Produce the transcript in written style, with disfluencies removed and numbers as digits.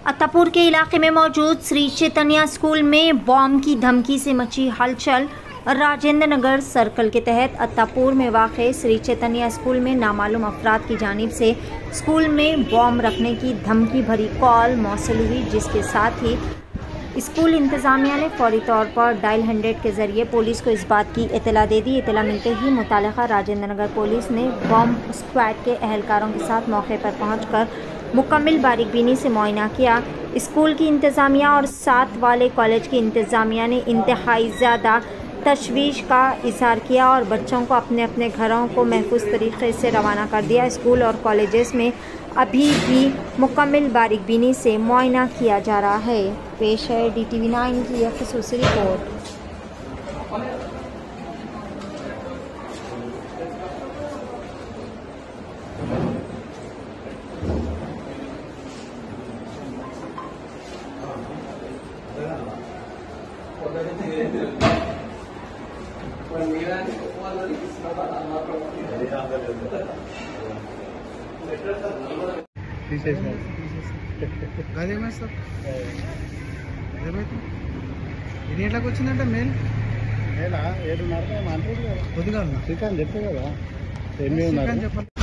अत्तापुर के इलाके में मौजूद श्री चैतन्य स्कूल में बॉम्ब की धमकी से मची हलचल। राजेंद्र नगर सर्कल के तहत अत्तापुर में वाक़े श्री चैतन्य स्कूल में नामालूम अफराद की जानिब से स्कूल में बॉम्ब रखने की धमकी भरी कॉल मौसूल हुई, जिसके साथ ही स्कूल इंतज़ामिया ने फौरी तौर पर डायल 100 के ज़रिए पुलिस को इस बात की इत्तला दे दी। इत्तला मिलते ही मुतालिका राजेंद्र नगर पुलिस ने बॉम्ब स्क्वाड के अहलकारों के साथ मौके पर पहुंचकर मुकम्मल बारीकबीनी से मुआयना किया। स्कूल की इंतज़ामिया और साथ वाले कॉलेज की इंतज़ामिया ने इंतहाई ज़्यादा तशवीश का इज़हार किया और बच्चों को अपने अपने घरों को महफूज तरीके से रवाना कर दिया। स्कूल और कॉलेजेस में अभी भी मुकम्मल बारीकबीनी से मुआयना किया जा रहा है। पेश है DTV9 की यह ख़ुसूसी रिपोर्ट। ఎన్నింటికి వచ్చిందంటే మెయిల్ నేలా 7:30 మాట్లాడదు కదా కొద్దిగా శ్రీకాంత్ చెప్పే కదా శ్రీకాంత్ చెప్పండి.